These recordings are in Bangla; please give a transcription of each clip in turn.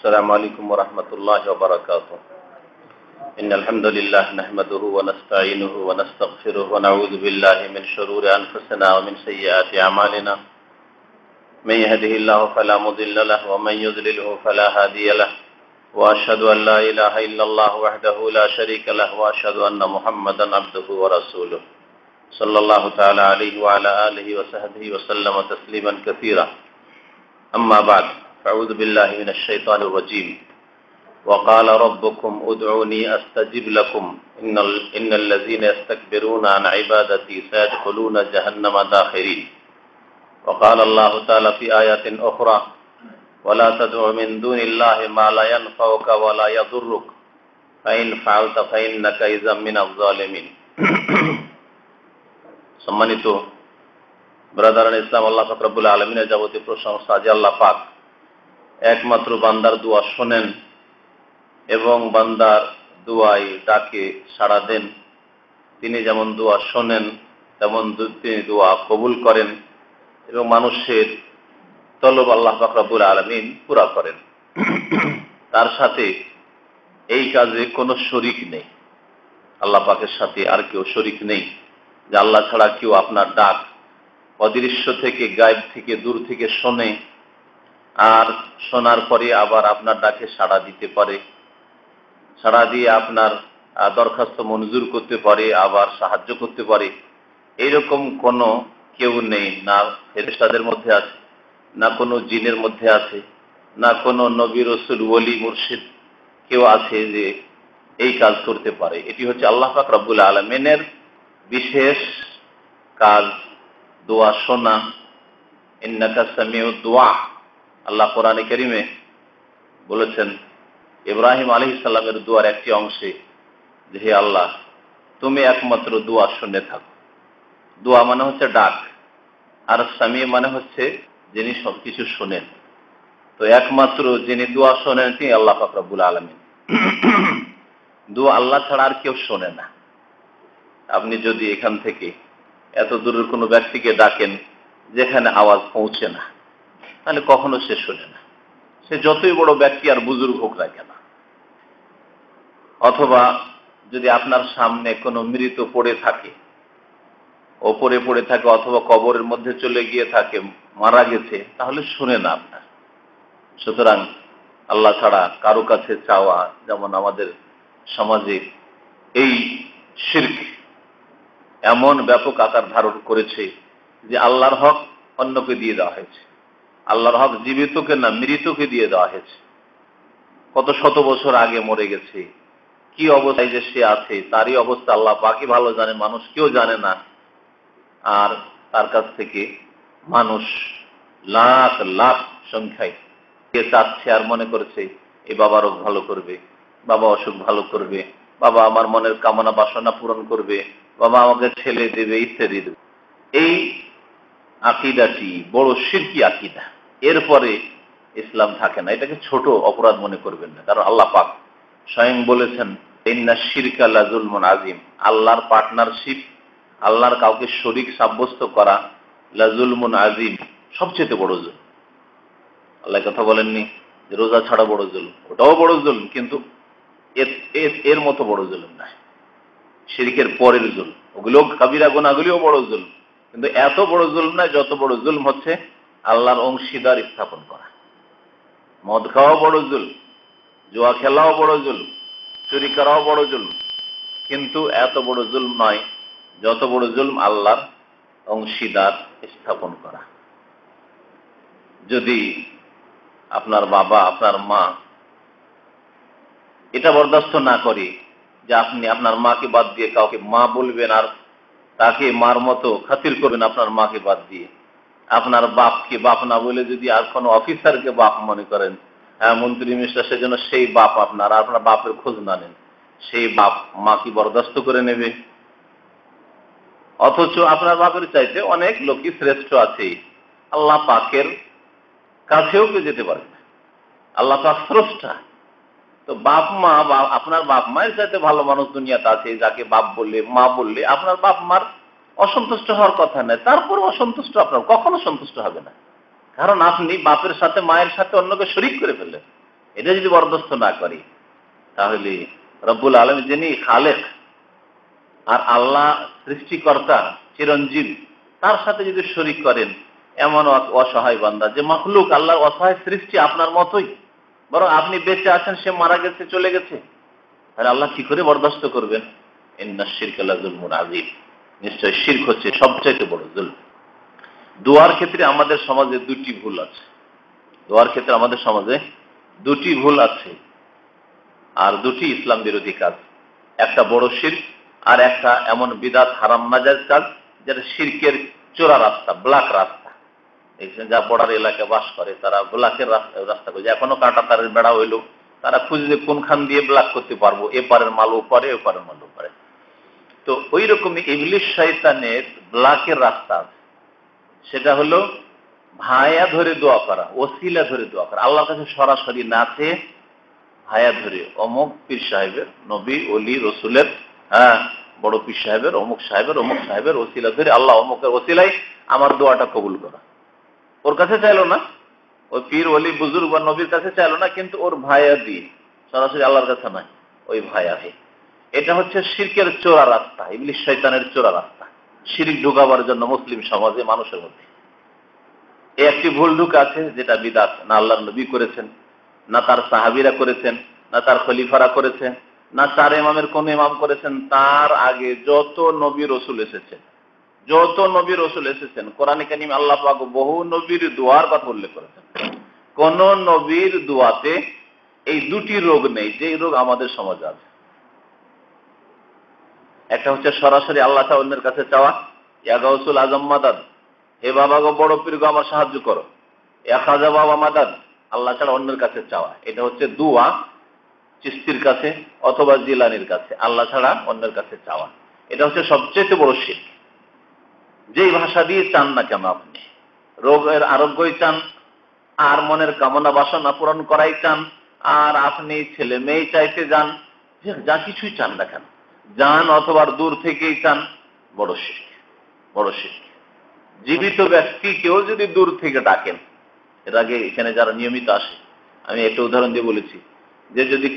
السلام عليكم ورحمة الله وبركاته. إن الحمد لله نحمده ونستعينه ونستغفره ونعوذ بالله من شرور أنفسنا ومن سيئات أعمالنا. من يهده الله فلا مضل له ومن يضلله فلا هادي له. وأشهد أن لا إله إلا الله وحده لا شريك له وأشهد أن محمدا عبده ورسوله صلى الله تعالى عليه وعلى آله وصحبه وسلم تسليما كثيرا. أما بعد فأعوذ بالله من الشيطان الرجيم. وقال ربكم ادعوني أستجب لكم إن الذين يستكبرون عن عبادتي سيدخلون جهنم داخرين. وقال الله تعالى في آيات أخرى ولا تدع من دون الله ما لا ينفعك ولا يضرك فإن فعلت فإنك إذا من الظالمين. সম্মানিত ব্রাদারান ইসলাম, আল্লাহ পাক রব্বুল আলামিনের যাবতীয় প্রশংসা যে আল্লাহ পাক একমাত্র বান্দার দোয়া শোনেন এবং বান্দার দোয়ায় ডাকে সাড়া দেন। তিনি যেমন দোয়া শোনেন তেমন তিনি দোয়া কবুল করেন এবং মানুষের তলব আল্লাহ পাক রব্বুল আলামিন পুরা করেন। তার সাথে এই কাজে কোনো শরীক নেই, আল্লাহ পাকের সাথে আর কেউ শরীক নেই। যে আল্লাহ ছাড়া কেউ আপনার ডাক অদৃশ্য থেকে, গায়েব থেকে, দূর থেকে শোনে, আর শোনার পরে আবার আপনার ডাকে সাড়া দিতে পারে, সাড়া দিয়ে আপনার দরখাস্ত মঞ্জুর করতে পারে, আবার সাহায্য করতে পারে। এইরকম কোনো কেউ নেই, না ফেরেশতাদের মধ্যে আছে, না কোনো জিনের মধ্যে আছে, না কোনো নবী রাসূল ওলি মুর্শিদ কেউ আছে যে এই কাজ করতে পারে। এটি হচ্ছে আল্লাহ পাক রব্বুল আলামিনের বিশেষ কাজ, দোয়া শোনা। ইন্নাকা সামিউদ দুআ। আল্লাহ কোরআনে কারীমে বলেছেন ইব্রাহিম আলাইহিস সালামের দোয়ার একটি অংশে যে হে আল্লাহ, তুমি একমাত্র দোয়া শুনে থাকো। দোয়া মানে হচ্ছে ডাক, আর সামি মানে হচ্ছে যিনি সবকিছু শোনেন। তো একমাত্র যিনি দোয়া শোনেন তিনি আল্লাহ পাক রব্বুল আলামিন। দোয়া আল্লাহ ছাড়া আর কেউ শোনে না। আপনি যদি এখান থেকে এত দূরের কোনো ব্যক্তিকে ডাকেন যেখানে আওয়াজ পৌঁছে না, তাহলে কখনো সে শোনে না, সে যতই বড় ব্যক্তি আর বুজুর্গ হোক না কেন। অথবা যদি আপনার সামনে কোনো মৃত পড়ে থাকে, ওপরে পড়ে থাকে, অথবা কবরের মধ্যে চলে গিয়ে থাকে, মারা গেছে, তাহলে শুনে না আপনার। সুতরাং আল্লাহ ছাড়া কারো কাছে চাওয়া, যেমন আমাদের সমাজে এই শিরক এমন ব্যাপক আকার ধারণ করেছে যে আল্লাহর হক অন্যকে দিয়ে দেওয়া হয়েছে। আল্লাহর হক জীবিতকে না, মৃতকে দিয়ে দেওয়া হয়েছে। কত শত বছর আগে মরে গেছে, কি অবস্থায় যে সে আছে তারই অবস্থা আল্লাহ পাকই ভালো জানে, মানুষ কেউ জানে না। আর তার কাছ থেকে মানুষ লাখ লাখ সংখ্যায় চাচ্ছে আর মনে করছে এই বাবা রোগ ভালো করবে, বাবা অসুখ ভালো করবে, বাবা আমার মনের কামনা বাসনা পূরণ করবে, বাবা আমাকে ছেলে দেবে, ইত্যাদি দেবে। এই আকীদাটি বড় শিরকি আকীদা। এরপরে ইসলাম থাকে না। এটাকে ছোট অপরাধ মনে করবেন না, কারণ আল্লাহ পাক স্বয়ং বলেছেন ইন্না শিরকা লাযুলমুন আযীম। আল্লাহর পার্টনারশিপ, আল্লাহর কাউকে শরীক সাব্যস্ত করা লাযুলমুন আযীম, সবচেয়ে বড় জুলম। আল্লাহ কথা বলেননি যে রোজা ছাড়া বড় জুলম, ওটাও বড় জুলম, কিন্তু এর মতো বড় জুলম নাই। শিরকের পরের জুলম, ওগুলো কাবিরা গুনাহগুলিও বড় জুলম, কিন্তু এত বড় জুলম নয় যত বড় জুলম হচ্ছে আল্লাহর অংশীদার স্থাপন করা। মদ খাওয়াও বড় জুলম, জুয়া খেলাও বড় জুলম, চুরি করাও বড় জুলম, কিন্তু এত বড় জুলম নয় যত বড় জুলম আল্লাহর অংশীদার স্থাপন করা। যদি আপনার বাবা, আপনার মা এটা বরদাস্ত না করে যে আপনি আপনার মাকে বাদ দিয়ে কাউকে মা বলবেন আর তাকে মার মতো খাতির করবেন আপনার মাকে বাদ দিয়ে, আপনার বাপকে বাপ না বলে যদি আর কোনো অফিসারকে বাপ মনে করেন, হ্যাঁ মন্ত্রী মিনিস্টার, সেজন্য সেই বাপ আপনার, আর আপনার বাপের খোঁজ না নেন, সেই বাপ মা কি বরদাস্ত করে নেবে? অথচ আপনার বাপের চাইতে অনেক লোকই শ্রেষ্ঠ আছে, আল্লাহ পাকের কাছেও কেউ যেতে পারে না। আল্লাহ পাক স্রষ্টা। তো বাপ মা, আপনার বাপ মায়ের চাইতে ভালো মানুষ দুনিয়াতে আছে, যাকে বাপ বললে, মা বললে আপনার বাপ মার অসন্তুষ্ট হওয়ার কথা নয়, তারপর অসন্তুষ্ট আপনার কখনো সন্তুষ্ট হবে না, কারণ আপনি বাপের সাথে মায়ের সাথে অন্যকে শরীক করে ফেললেন। এটা যদি বরদাস্ত না করি, তাহলে রব্বুল আলামিন যিনি খালেক আর আল্লাহ সৃষ্টিকর্তা চিরঞ্জীব, তার সাথে যদি শরীক করেন এমন অসহায় বান্দা যে মাখলুক, আল্লাহর অসহায় সৃষ্টি আপনার মতোই, বরং আপনি বেঁচে আছেন, সে মারা গেছে, চলে গেছে, তাহলে আল্লাহ কি করে বরদাস্ত করবেন? ইন্নাশ শিরকা লাযুলমুন আযীম, নিশ্চয় শিরক হচ্ছে সবচেয়ে বড় জুলম। দোয়ার ক্ষেত্রে আমাদের সমাজে দুটি ভুল আছে। দোয়ার ক্ষেত্রে আমাদের সমাজে দুটি ভুল আছে, আর দুটি ইসলাম বিরোধী কাজ। একটা বড় শিরক, আর একটা এমন বিদআত হারাম নাজায়েজ কাজ যেটা শিরকের চোরা রাস্তা, ব্ল্যাক রাস্তা। এখানে যা বর্ডার এলাকায় বাস করে তারা ব্ল্যাকের রাস্তা করে, এখনো কাঁটা তারের বেড়া হইলো তারা খুঁজলে কোনখান দিয়ে ব্ল্যাক করতে পারবো, এপারের মাল ওপারে, ওপারের মাল ওপারে। তো ওই রকমই ইবলিশ শয়তানের ব্ল্যাকের রাস্তা আছে, সেটা হলো ভায়া ধরে দোয়া করা, ওসিলা ধরে দোয়া করা, আল্লাহর কাছে সরাসরি না চেয়ে ভায়া ধরে অমুক পীর সাহেবের, নবী ওলি রসুলের, বড় পীর সাহেবের, অমুক সাহেবের, অমুক সাহেবের ওসিলা ধরে আল্লাহ অমুকের ওসিলাই আমার দোয়াটা কবুল করা। ওর কাছে চাইলো না, ওই পীর ওলি বুজুর্গ বা নবীর কাছে চাইলো না, কিন্তু ওর ভায়া দিয়ে সরাসরি আল্লাহর কাছে নয়, ওই ভায়া। এটা হচ্ছে শিরকের চোরা রাস্তা, ইবলিশ শয়তানের চোরা রাস্তা, শিরক ঢুকাবার জন্য মুসলিম সমাজে মানুষের মধ্যে এই একটি ভুল ঢুকে আছে, যেটা বিদআত। না আল্লাহর নবী করেছেন, না তার সাহাবীরা করেছেন, না তার খলিফারা করেছেন, না চার ইমামের কোন ইমাম করেছেন। তার আগে যত নবী রসুল এসেছেন, যত নবী রসুল এসেছেন, কোরআনে কারিমে আল্লাহ পাক বহু নবীর দোয়ার কথা উল্লেখ করেছেন। কোন নবীর দোয়াতে এই দুটি রোগ নেই যে রোগ আমাদের সমাজে আছে। একটা হচ্ছে সরাসরি আল্লাহ তাআলা অন্যের কাছে চাওয়া, ইয়া গাউসুল আজম মাদাদ, হে বাবা গো বড় পীর গো আমার সাহায্য করো, ইয়া খাজা বাবা মাদাদ, আল্লাহ ছাড়া অন্যের কাছে চাওয়া। এটা হচ্ছে দুয়া, চিশতির কাছে অথবা জিলানির কাছে, আল্লাহ ছাড়া অন্যের কাছে চাওয়া। এটা হচ্ছে সবচেয়ে বড় শিরক। যেই ভাষা দিয়ে চান না কেন, আপনি রোগের আরোগ্যই চান, আর মনের কামনা বাসনা পূরণ করাই চান, আর আপনি ছেলে মেয়ে চাইতে যান, যা কিছুই চান না কেন, যান অথবা দূর থেকেই চান, বড় শিরক, বড় শিরক। জীবিত ব্যক্তিকেও যদি দূর থেকে ডাকেন, এর আগে এখানে যারা নিয়মিত আসে, আমি একটা উদাহরণ দিয়ে বলেছি যে যদি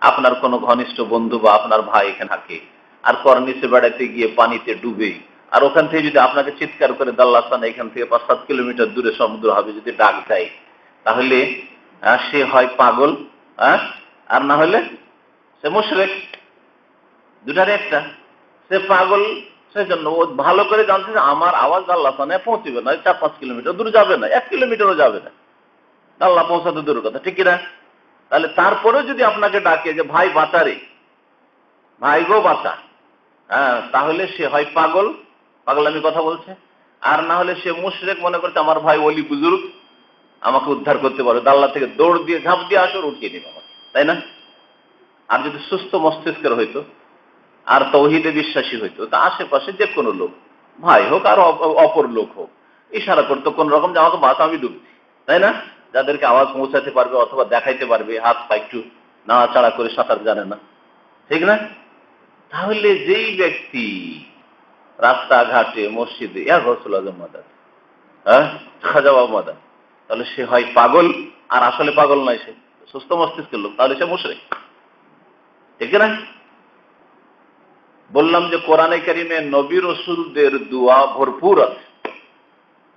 আপনার কোনো ঘনিষ্ঠ বন্ধু বা আপনার ভাই এখানে থাকে, আর কর্নিশে বেড়াতে গিয়ে পানিতে ডুবে, আর ওখান থেকে যদি আপনাকে চিৎকার করে দাল্লাস্তান এখান থেকে 5-7 কিলোমিটার দূরে সমুদ্র হবে যদি ডাক দেয়, তাহলে সে হয় পাগল, আর না হলে সে মুশরিক। দুটার একটা। সে পাগল, সেজন্য ও ভালো করে জানছে যে আমার আওয়াজ দাল্লাস্তানে পৌঁছবে না, 4-5 কিলোমিটার দূর যাবে না, 1 কিলোমিটারও যাবে না, আল্লাহ পৌঁছাতে দূরের কথা, ঠিক কিনা? তাহলে তারপরেও যদি আপনাকে ডাকে যে ভাই বাঁচা রে, ভাই গো বাঁচা, তাহলে সে হয় পাগল, পাগলামি কথা বলছে, আর না হলে সে মুশরিক, মনে করছে আমার ভাই ওলি বুজুর্গ আমাকে উদ্ধার করতে পারে, আল্লাহ থেকে দৌড় দিয়ে ঝাঁপ দিয়ে আসো, উঠিয়ে নিবে আমাকে, তাই না? আর যদি সুস্থ মস্তিষ্কের হইতো আর তৌহিদে বিশ্বাসী হইতো, তা আশেপাশে যে কোনো লোক, ভাই হোক আর অপর লোক হোক, ইশারা করতো কোন রকম যে আমাকে বাঁচা, আমি ডুবছি, তাই না? যাদেরকে আওয়াজ পৌঁছাতে পারবে অথবা দেখাইতে পারবে, হাত পা একটু নাড়াচাড়া করে সাঁতার জানে না, ঠিক না? তাহলে যেই ব্যক্তি রাস্তাঘাটে মসজিদে ইয়া গৌসুল আজম মাদাদ, খাজা বাবা মাদাদ, তাহলে সে হয় পাগল, আর আসলে পাগল নয়, সে সুস্থ মস্তিষ্কের লোক, তাহলে সে মুশরিক, ঠিক না? বললাম যে কোরআনে কারিমে নবী রসুলদের দোয়া ভরপুর আছে।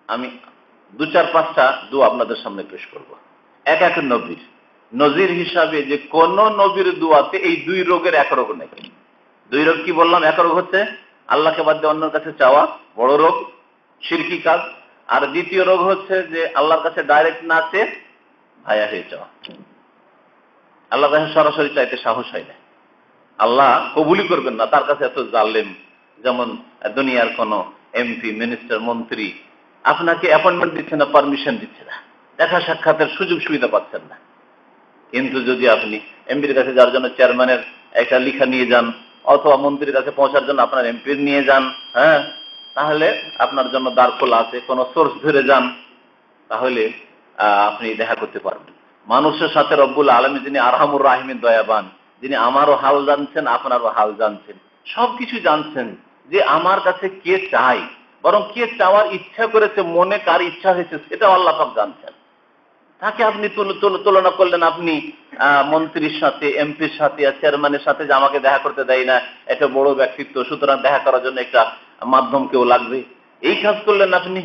আমি 2-4-5টা দোয়া আপনাদের সামনে পেশ করব। এক এক নবীর নজির হিসাবে যে কোন নবীর দোয়াতে এই দুই রোগের এক রোগ নেই। দুই রোগ কি বললাম? এক রোগ হচ্ছে আল্লাহকে বাদ দিয়ে অন্যের কাছে চাওয়া, বড় রোগ, শিরকি কাজ। আর দ্বিতীয় রোগ হচ্ছে যে আল্লাহর কাছে ডাইরেক্ট না চেয়ে ভায়া হয়ে যাওয়া, আল্লাহর কাছে সরাসরি চাইতে সাহস হয় না, আল্লাহ কবুলই করবেন না, তার কাছে এত জালেম। যেমন দুনিয়ার কোন এমপি, মিনিস্টার, মন্ত্রী আপনাকে অ্যাপয়েন্টমেন্ট দিচ্ছে না, পারমিশন দিচ্ছে না, দেখা সাক্ষাতের সুযোগ সুবিধা পাচ্ছেন না। কিন্তু যদি আপনি এমপির কাছে যাওয়ার জন্য চেয়ারম্যানের একটা লিখা নিয়ে যান, অথবা মন্ত্রীর কাছে পৌঁছার জন্য আপনার এমপির নিয়ে যান, তাহলে আপনার জন্য দ্বার খোলা আছে, কোন সোর্স ধরে যান, তাহলে আপনি দেখা করতে পারবেন। মানুষের সাথে রব্বুল আলামিন যিনি আরহামুর রাহিমিন, দয়াবান, যিনি আমারও হাল জানছেন, আপনারও হাল জানছেন, সবকিছু জানছেন যে আমার কাছে কে চাই, বরং কে চাওয়ার ইচ্ছা করেছে, মনে কার ইচ্ছা হয়েছে সেটা আল্লাহ পাক জানছেন। তাকে আপনি তুলনা করলেন আপনি মন্ত্রীর সাথে, এমপির সাথে, চেয়ারম্যানের সাথে যে আমাকে দেখা করতে দেয় না, এটা বড় ব্যক্তিত্ব, সুতরাং দেখা করার জন্য একটা মাধ্যম কেউ লাগবে, এই কাজ করলেন আপনি।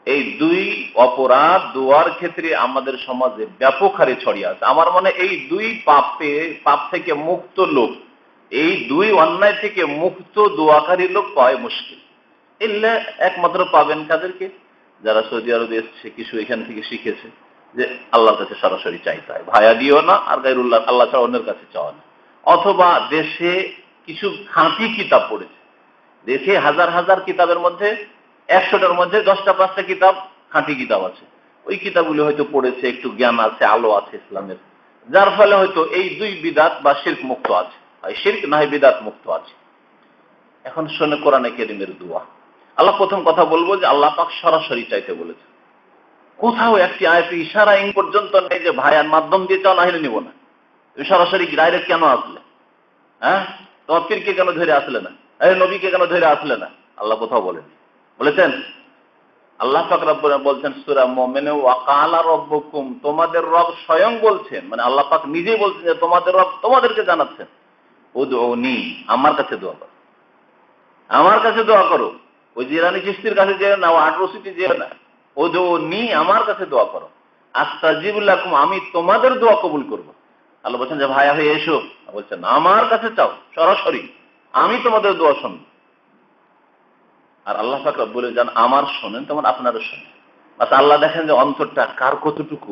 এই দুই অপরাধ দোয়ার ক্ষেত্রে আমাদের সমাজে ব্যাপক হারে ছড়িয়ে আছে। আমার মনে এই দুই পাপ থেকে মুক্ত লোক, এই দুই অন্যায় থেকে মুক্ত দোয়াকারী লোক পাওয়া মুশকিল। এলে একমাত্র পাবেন কাদেরকে? যারা সৌদি আরবে এসছে, কিছু এখান থেকে শিখেছে যে আল্লাহর কাছে সরাসরি চাইতে হয়, ভায়া দিও না, আর গায়রুল্লাহ আল্লাহ ছাড়া অন্যের কাছে চাওয়া না। অথবা দেশে কিছু খাঁটি কিতাব পড়েছে, দেশে হাজার হাজার কিতাবের মধ্যে 100টার মধ্যে 10টা 5টা কিতাব খাঁটি কিতাব আছে, ওই কিতাবগুলো হয়তো পড়েছে, একটু জ্ঞান আছে, আলো আছে ইসলামের, যার ফলে হয়তো এই দুই বিদাত বা শিরক মুক্ত আছে, শিরক না হয় বিদাত মুক্ত আছে। এখন শোনে কোরআনে কারীমের দোয়া। আল্লাহ প্রথম কথা বলবো যে আল্লাহ পাক সরাসরি চাইতে বলেছে। কোথাও একটি আয়াতে ইশারা ইং পর্যন্ত নেই যে ভাইয়ার মাধ্যম দিয়ে চাও, না হলে নিব না। তুমি সরাসরি ডাইরেক্ট কেন আসলে? হ্যাঁ, তোমার পীরকে কেন ধরে আসলে না? নবীকে কেন ধরে আসলে না? আল্লাহ কোথাও বলেনি। বলেছেন আল্লাহ পাক রব্বুল বলছেন সূরা মুমিনে, ওয়া ক্বালা রাব্বুকুম, তোমাদের রব স্বয়ং বলছেন, মানে আল্লাহ পাক নিজেই বলছেন যে তোমাদের রব তোমাদেরকে জানাচ্ছেন, উদউনি, আমার কাছে দোয়া করো, আমার কাছে দোয়া করো। ওই জিলানী চিশতির কাছে যেও না, ও আটরসিতে যেও না, উদউনি, আমার কাছে দোয়া করো, আস্তাজিব লাকুম, আমি তোমাদের দোয়া কবুল করব। আল্লাহ বলছেন যে ভাইয়া হয়ে এসো, বলছেন আমার কাছে চাও সরাসরি, আমি তোমাদের দোয়া শুনব। আর আল্লাহ পাক বলে যান আমার শোনেন, তেমন আপনারও শোনেন। আচ্ছা, আল্লাহ দেখেন যে অন্তরটা কার কতটুকু,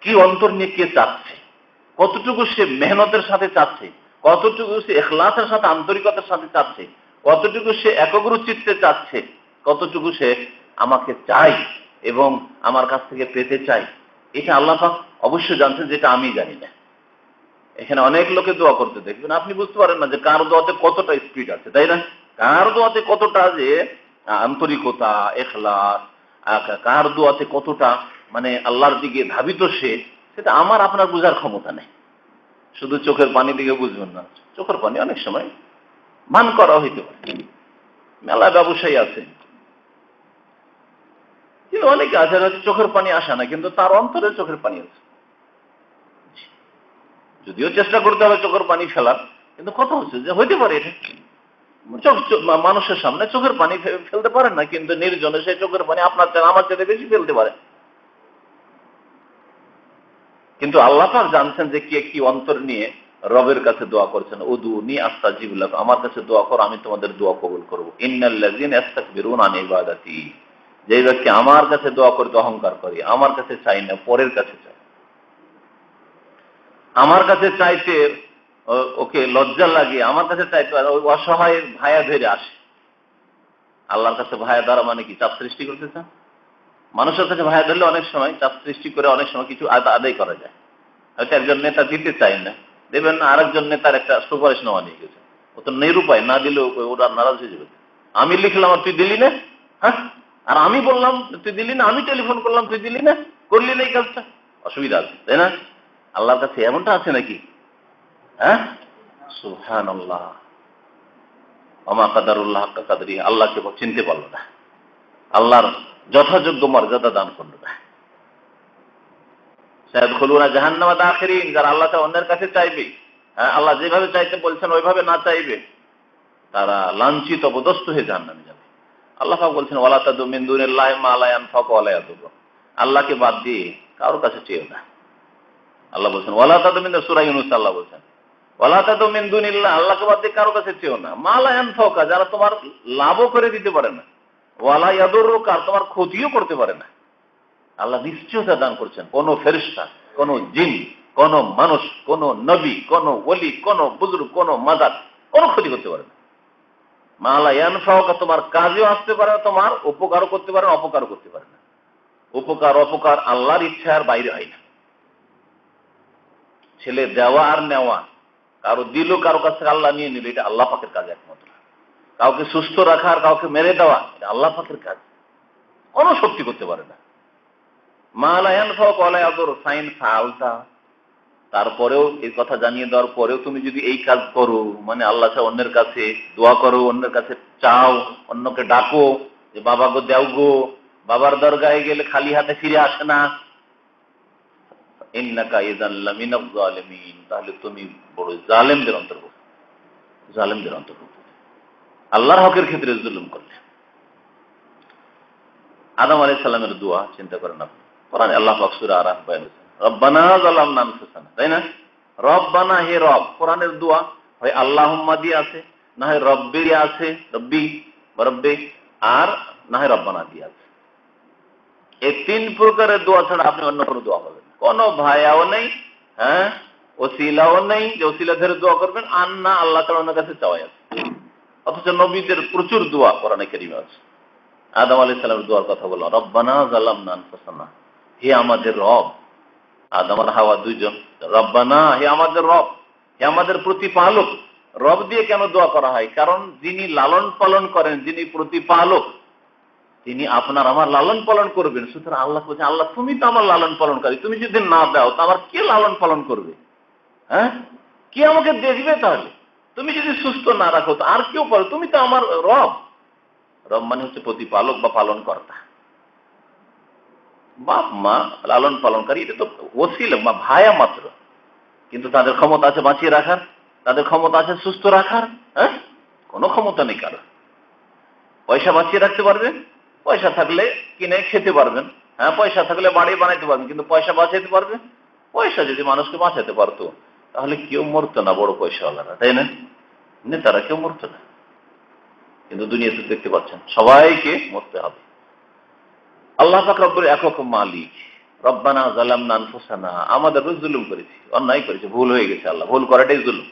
কি অন্তর নিয়ে কে চাচ্ছে, কতটুকু সে মেহনতের সাথে চাচ্ছে, কতটুকু সে ইখলাসের সাথে, আন্তরিকতার সাথে চাচ্ছে, কতটুকু সে একগ্র চিত্তে চাচ্ছে, কতটুকু সে আমাকে চাই এবং আমার কাছ থেকে পেতে চাই, এটা আল্লাহ পাক অবশ্যই জানছেন, যেটা আমি জানি না। এখানে অনেক লোকে দোয়া করতে দেখবেন, আপনি বুঝতে পারেন না যে কার দোয়াতে কতটা স্পিড আছে, তাই না? কার দোয়াতে কতটা যে আন্তরিকতা, ইখলাস, কার দোয়াতে কতটা মানে আল্লাহর দিকে ধাবিত সে, সেটা আমার আপনার বোঝার ক্ষমতা নেই। শুধু চোখের পানি দিকে বুঝবেন না, চোখের পানি অনেক সময় মান করা হইতে পারে। মেলা ব্যবসায়ী আছে, কিন্তু অনেকে আছে হয়তো চোখের পানি আসে না, কিন্তু তার অন্তরে চোখের পানি আছে। যদিও চেষ্টা করতে হবে চোখের পানি ফেলার, কিন্তু কথা হচ্ছে যে হইতে পারে এটা মানুষের সামনে চোখের পানি ফেলতে পারেন না, কিন্তু নির্জনে সেই চোখের পানি আপনার চেয়ে আমার চেয়ে বেশি ফেলতে পারে। কিন্তু আল্লাহ পাক জানছেন যে কে কি অন্তর নিয়ে রবের কাছে দোয়া করছেন। উদুনি আস্তাজিব লাকুম, আমার কাছে দোয়া করো, আমি তোমাদের দোয়া কবুল করব। ইন্নাল্লাযীনা ইস্তাকবিরুনা আন ইবাদাতি, যে ব্যক্তি আমার কাছে দোয়া করতে অহংকার করে, আমার কাছে চাই না, পরের কাছে চাই, আমার কাছে চাইতে ওকে লজ্জা লাগে, আমার কাছে চাইতে ওই অসহায় ভায়া ধরে আসে। আল্লাহর কাছে ভায়া ধরা মানে কি? চাপ সৃষ্টি করতে চান? মানুষের কাছে ভায়া ধরলে অনেক সময় চাপ সৃষ্টি করে, অনেক সময় কিছু আদায় করা যায়। হয়তো একজন নেতা দিতে চায় না, দেবেন না, আরেকজন নেতার একটা সুপারিশ নেওয়া নিয়ে গেছে, ও তো নিরুপায়, না দিলে ওরা নারাজ হয়ে যাবে। আমি লিখলাম আর তুই দিলি না, হ্যাঁ, আর আমি বললাম তুই দিলি না, আমি টেলিফোন করলাম তুই দিলি না, করলি না, এই কাজটা অসুবিধা আছে, তাই না? আল্লাহর কাছে এমনটা আছে নাকি? হ্যাঁ, সুবহানাল্লাহ, ওমা কাদারুল্লাহ হাক্কা কাদরিহি, আল্লাহকে চিনতে পারলো না, আল্লাহর যথাযোগ্য মর্যাদা দান করলো না। সায়াদখুলুনা জাহান্নামা দাখিরিন, যারা আল্লাহ তাআলা অন্যের কাছে চাইবে, হ্যাঁ, আল্লাহ যেভাবে চাইতে বলছেন ওইভাবে না চাইবে, তারা লাঞ্ছিত অপদস্থ হয়ে জাহান্নামে যাবে। আল্লাহ পাক বলছেন ওয়ালা তাদু মিন দুনিল্লাহি মা লা ইয়ানফাকু ওয়া লা ইয়াদুর, আল্লাহকে বাদ দিয়ে কারোর কাছে চেয়েও না। আল্লাহ বলছেন ওয়ালা তাদু মিন, সূরা ইউনূস আল্লাহ বলছেন ওয়ালা তাদু মিন দুনিল্লাহ, আল্লাহকে বাদ দিয়ে কারোর কাছে চেয়েও না, মা লা ইয়ানফাকা, যারা তোমার লাভও করে দিতে পারে না, ওয়া লা ইয়াদুরুকা, তোমার ক্ষতিও করতে পারে না। আল্লাহ নিশ্চয়তা দান করছেন, কোন ফেরেশতা, কোন জিন, কোন মানুষ, কোন নবী, কোন ওলি, কোন বুজুর্গ, কোন মাদার কোন ক্ষতি করতে পারে না। মালা ইয়ানফাউকা, তোমার কাজেও আসতে পারে না, তোমার উপকারও করতে পারে না, অপকারও করতে পারে না। উপকার অপকার আল্লাহর ইচ্ছার বাইরে হয় না। ছেলে দেওয়া আর নেওয়া, কারো দিল, কারো কাছ থেকে আল্লাহ নিয়ে নিল, এটা আল্লাহ পাকের কাজ একমাত্র। কাউকে সুস্থ রাখা আর কাউকে মেরে দেওয়া, এটা আল্লাহ পাকের কাজ, কোনো শক্তি করতে পারে না। মালা ইয়ানফাউকা ওয়া লা ইয়াদুর ফাইন ফাআলতা, তারপরেও এই কথা জানিয়ে দেওয়ার পরেও তুমি যদি এই কাজ করো, মানে আল্লাহ ছাড়া অন্যের কাছে দোয়া করো, অন্যের কাছে চাও, অন্যকে ডাকো যে বাবা গো দেও গো, বাবার দরগায় গেলে খালি হাতে ফিরে আসে না, ইন্নাকা ইযান লামিনাজ জালিমিন, তাহলে তুমি বড় জালেমদের অন্তর্ভুক্ত, জালেমদের অন্তর্ভুক্ত, আল্লাহর হকের ক্ষেত্রে জুলুম করলে। আদম আলাইহিস সালামের দোয়া চিন্তা করেন আপনি, কোরআনে আল্লাহ পাক সূরা আরাফ বয়ান করেছেন, রব্বানা যালামনা আনফুসানা, তাই না? রব্বানা, হে রব, কোরআনের দোয়া হয় আল্লাহুম্মা দিয়ে আছে, না হয় রব্বি দিয়ে আছে, রব্বি বা রব্বে, আর না হয় রব্বানা দিয়ে আছে। এই তিন প্রকারের দোয়া ছাড়া আপনি অন্য কোনো দোয়া পাবেন, কোনো ভায়াও নেই, হ্যাঁ, ওসিলাও নেই যে ওসিলা ধরে দোয়া করবেন, আর না আল্লাহ তাআলার ওনার কাছে চাওয়াই আছে। অথচ নবীদের প্রচুর দোয়া কোরআনে কারীমে আছে। আদম আলাইহিস সালামের দোয়ার কথা বললাম, রব্বানা যালামনা আনফুসানা, হে আমাদের রব। আদম আর হাওয়া দুইজন, রব্বানা, হে আমাদের রব, হে আমাদের প্রতিপালক। রব দিয়ে কেন দোয়া করা হয়? কারণ যিনি লালন পালন করেন, যিনি প্রতিপালক, তিনি আপনার আমার লালন পালন করবেন। সুতরাং আল্লাহ বলছেন, আল্লাহ তুমি তো আমার লালন পালনকারী, তুমি যদি না দাও তো আমার কে লালন পালন করবে? হ্যাঁ, কে আমাকে দেখবে? তাহলে তুমি যদি সুস্থ না রাখো তো আর কেউ পারো, তুমি তো আমার রব। রব মানে হচ্ছে প্রতিপালক বা পালন কর্তা। বাপ মা লালন পালনকারী, এটা তো ওসিলা বা ভায়া মাত্র, কিন্তু তাদের ক্ষমতা আছে বাঁচিয়ে রাখার, তাদের ক্ষমতা আছে সুস্থ রাখার? হ্যাঁ, কোনো ক্ষমতা নেই কারো। পয়সা বাঁচিয়ে রাখতে পারবে, পয়সা থাকলে কিনে খেতে পারবেন, হ্যাঁ, পয়সা থাকলে বাড়ি বানাইতে পারবেন, কিন্তু পয়সা বাঁচাইতে পারবে? পয়সা যদি মানুষকে বাঁচাতে পারতো তাহলে কেউ মরতো না, বড় পয়সাওয়ালারা, তাই না? নেতারা কেউ মরতো না। কিন্তু দুনিয়াতে দেখতে পাচ্ছেন সবাইকে মরতে হবে। আল্লাহ পাক রব্বুল একক মালিক। রব্বানা যালামনা আনফুসানা, আমাদের জুলুম করেছি, অন্যায় করেছি, ভুল হয়ে গেছে। আল্লাহ, ভুল করাটাই জুলুম,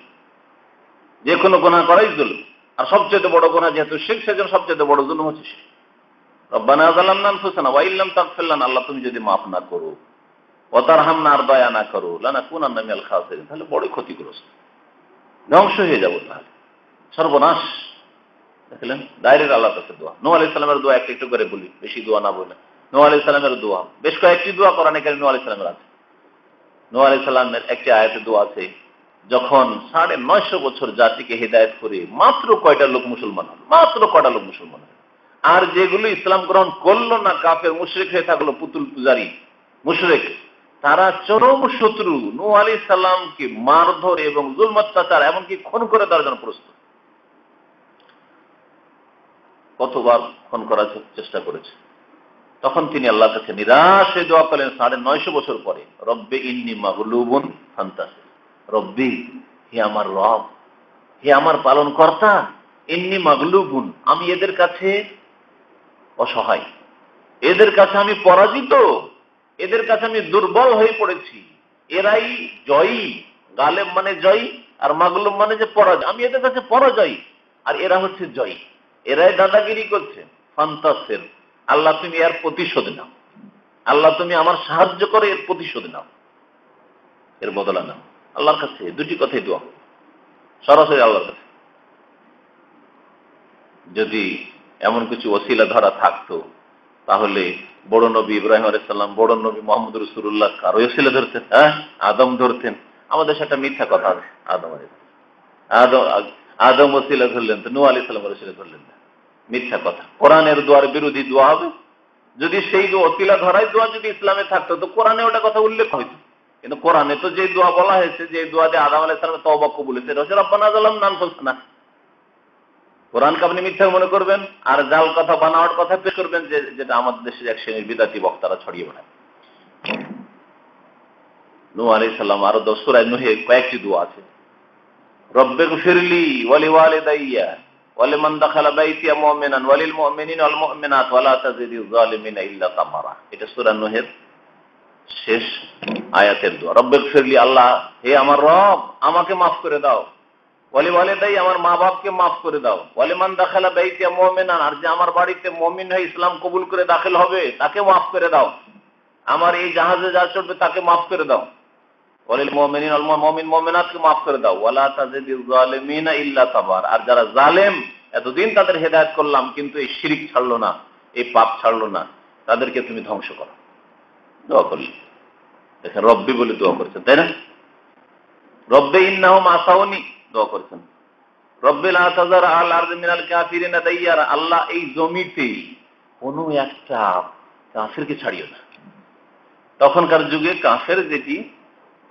যে কোনো গুনাহ করাই জুলুম। আর সবচেয়ে বড় গুনাহ যেহেতু শিরক, সেজন্য সবচেয়ে বড় জুলুম হচ্ছে শিরক। রব্বানা যালামনা আনফুসানা ওয়া ইল্লাম তাগফির লানা, আল্লাহ তুমি যদি মাফ না করো, ওয়া তারহামনা, আর দয়া না করো, লানাকুনান্না মিনাল খাসিরিন, তাহলে বড় ক্ষতিগ্রস্ত, ধ্বংস হয়ে যাব, তাহলে সর্বনাশ। দেখলেন, ডাইরেক্ট আল্লাহর কাছে দোয়া। নূহ আলাইহিস সালামের দোয়া একটু একটু করে বলি, বেশি দোয়া না বলে। নূহ আলাইহিস সালামের দোয়া, বেশ কয়েকটি দোয়া কোরআনে কারীমে নূহ আলাইহিস সালামের আছে। নূহ আলাইহিস সালামের একটি আয়াতে দোয়া আছে, যখন 950 বছর জাতিকে হিদায়াত করে মাত্র কয়টা লোক মুসলমান হল, মাত্র কয়টা লোক মুসলমান হল, আর যেগুলো ইসলাম গ্রহণ করলো না, কাফের মুশরিক হয়ে থাকলো, পুতুল পূজারী মুশরিক, তারা চরম শত্রু, নূহ আলাইহিস সালামকে মারধর এবং জুলম অত্যাচার এমনকি খুন করে দেওয়ার জন্য প্রস্তুত। কতবার খুন করার চেষ্টা করেছে। তখন তিনি আল্লাহর কাছে নিরাশ হয়ে দোয়া করলেন 950 বছর পরে, রব্বে ইন্নী মাগলুবুন ফান্তাসির, রব্বি, হে আমার রব, হে আমার পালন কর্তা, ইন্নী মাগলুবুন, আমি এদের কাছে অসহায়, এদের কাছে আমি পরাজিত, এদের কাছে আমি দুর্বল হয়ে পড়েছি, এরাই জয়ী। গালেব মানে জয়ী, আর মাগলুব মানে যে পরাজয়, আমি এদের কাছে পরাজয়ী, আর এরা হচ্ছে জয়ী, এরাই দাদাগিরি করছে। ফান্তাসির, আল্লাহ তুমি এর প্রতিশোধ নাও, আল্লাহ তুমি আমার সাহায্য করে এর প্রতিশোধ নাও, এর বদলা নাও। আল্লাহর কাছে দুটি কথাই দোয়া, সরাসরি আল্লাহর কাছে। যদি এমন কিছু ওসিলা ধরা থাকতো তাহলে বড় নবী ইব্রাহিম আলাইহিস সালাম, বড় নবী মুহাম্মদ রাসূলুল্লাহ কারো ওসিলা ধরতেন? হ্যাঁ, আদম ধরতেন। আমাদের সেটা মিথ্যা কথা আছে। আদম ওসিলা ধরলেন তো নূহ আলাইহিস সালামের ওসিলা ধরলেন না, মিথ্যা কথা। কোরআনের দোয়ার বিরোধী দোয়া হবে। যদি সেই ওসিলা ধরাই দোয়া যদি ইসলামে থাকতো তো কোরআনে ওটা কথা উল্লেখ হইতো, কিন্তু কোরআনে তো যে দোয়া বলা হয়েছে, যে দোয়া দিয়ে আদম আলাইহিস সালামের তওবা কবুল হয়েছে, এটা হচ্ছে রব্বানা যালামনা আনফুসানা। কোরআনকে আপনি মিথ্যা মনে করবেন আর জাল কথা, বানাওয়ার কথা পেশ করবেন, যেটা আমাদের দেশের এক শ্রেণীর বিদাতি বক্তারা ছড়িয়ে বেড়ায়। নূহ আলাইহিস সালাম আরো সূরা নূহে কয়েকটি দোয়া আছে, রব্বিগফিরলি ওয়া লিওয়ালিদাইয়া ওয়া লিমান দাখালা বাইতিয়া মুমিনান ওয়া লিল মুমিনিনা ওয়াল মুমিনাত ওয়া লা তাজিদিজ জালিমিনা ইল্লা তামারা। এটা সূরা নূহের শেষ আয়াতের দোয়া। রব্বিগফিরলি, আল্লাহ হে আমার রব, আমাকে মাফ করে দাও। ওয়ালি ওয়ালিদাই, আমার মা বাপকে মাফ করে দাও। ওয়ালিমান দাখালা বাইতিয়া মুমিনান, আর যে আমার বাড়িতে মুমিন হয়ে ইসলাম কবুল করে দাখিল হবে তাকে মাফ করে দাও। আমার এই জাহাজে যা চড়বে তাকে মাফ করে দাও। ওয়ালিল মুমিনিনা ওয়াল মুমিন মুমিনাতকে মাফ করে দাও। ওয়ালা তাজিদিজ জালিমিনা ইল্লা তাবার, আর যারা জালেম, এতদিন তাদের হেদায়েত করলাম কিন্তু এই শিরক ছাড়লো না, এই পাপ ছাড়লো না, তাদেরকে তুমি ধ্বংস করো। দোয়া করলি, দেখেন রব্বি বলে দোয়া করেছেন, তাই না? রব্বে ইন্নাহুম আসাউনি দোয়া করেছেন, রব্বে লা তাযার আল আরদি মিনাল কাফিরিনা দাইয়ারা, আল্লাহ এই জমিতে কোনো একটা কাফিরকে ছাড়িও না। তখনকার যুগে কাফের যেটি,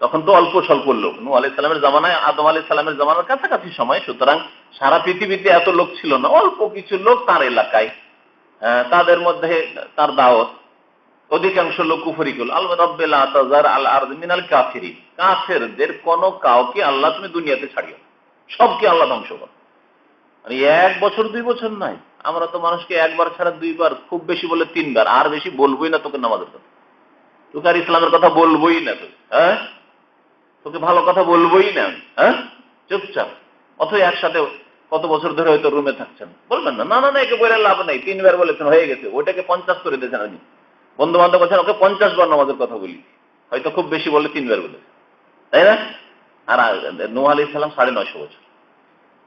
তখন তো অল্প স্বল্প লোক, নূহ আলাইহিস সালামের জামানায়, আদম আলাইহিস সালামের জামানার কাছাকাছি সময়, সুতরাং সারা পৃথিবীতে এত লোক ছিল না, অল্প কিছু লোক তার এলাকায়, তাদের মধ্যে তার দাওয়াত, অধিকাংশ লোক কুফরি করল। আল্লাহ রাব্বিল আতাজার আল আরদ মিনাল কাফিরিন, কাফেরদের কোন কাউকে আল্লাহ তুমি দুনিয়াতে ছাড়িও, সবকে আল্লাহ ধ্বংস করো। মানে 1 বছর 2 বছর নাই, আমরা তো মানুষকে একবার ছাড়া 2 বার, খুব বেশি বলে 3 বার, আর বেশি বলবোই না তোকে নামাজের কথা, তোকে আর ইসলামের কথা বলবোই না, তোকে ভালো কথা বলবোই না, চুপচাপ। অথচ একসাথে কত বছর ধরে হয়তো রুমে থাকছেন, বলবেন না, না না না একে বলে লাভ নাই, 3 বার বলেছেন হয়ে গেছে, ওইটাকে 50 করে দিয়েছেন। আপনি বন্ধু বান্ধব বলছেন ওকে 50 বার নামাজের কথা বলি, হয়তো খুব বেশি বলে 3 বার বলেছে, তাই না? আর নূহ আলাইহিস সালাম 950 বছর।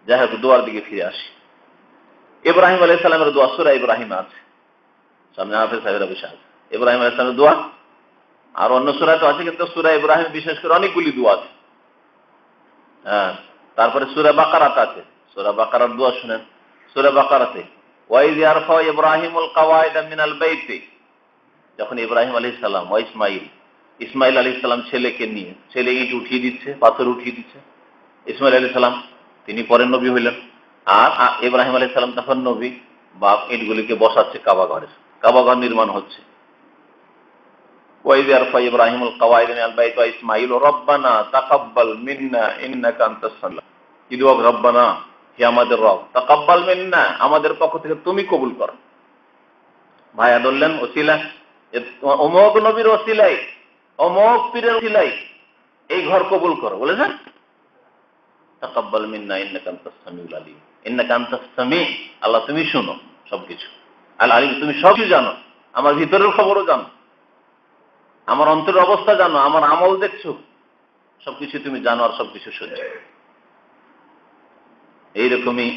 যাই হোক, দোয়ার দিকে ফিরে আসি। ইব্রাহিম আলাইহিস সালামের দোয়া সূরা ইব্রাহিম আছে, সামনে হাফেজ সাহেবরা বসে আছে। ইব্রাহিম আলাইহিস সালামের দোয়া আর অন্য সূরায় তো আছে, কিন্তু সূরা ইব্রাহিম বিশেষ করে অনেকগুলি দোয়া আছে। তারপরে সূরা বাকারাতে আছে, সূরা বাকারার দোয়া শুনেন। সূরা বাকারাতে ওয়াইজ ইয়ারফা ইব্রাহিমুল কাওয়াইদা মিনাল বাইতি, যখন ইব্রাহিম আলাইহিস সালাম ও ইসমাইল আলাইহিস সালাম ছেলেকে নিয়ে, ছেলে ইট উঠিয়ে দিচ্ছে, পাথর উঠিয়ে দিচ্ছে। ইসমাইল আলাইহিস সালাম তিনি পরের নবী হইলেন, আর ইব্রাহিম আলাইহিস সালাম তখন নবী। বাপ ইটগুলিকে বসাচ্ছে কাবা ঘরে, কাবা ঘর নির্মাণ হচ্ছে। ওয়াইজ ইয়ারফা ইব্রাহিমুল কাওয়াইদা মিনাল বাইতি ওয়া ইসমাইল রব্বানা তাকাব্বাল মিন্না ইন্নাকা আনতাস সামিউল। কি দোয়া? রব্বানা, হে আমাদের রব, তাকাব্বাল মিন্না, আমাদের পক্ষ থেকে তুমি কবুল করো। ভাইয়া ধরলেন ওসিলা, অমুক নবীর ওসিলাই, অমুক পীরের ওসিলাই এই ঘর কবুল করো, বলেছেন। তাকাব্বাল মিন্না ইন্নাকা আনতাস সামিউল আলিম, ইন্নাকা আনতাস সামি, আল্লাহ তুমি শুনো সবকিছু, আল আলিম তুমি সবকিছু জানো, আমার ভিতরের খবরও জানো, আমার অন্তরের অবস্থা জানো, আমার আমল দেখছো, সবকিছু তুমি জানো আর সবকিছু শুনছো। এইরকমই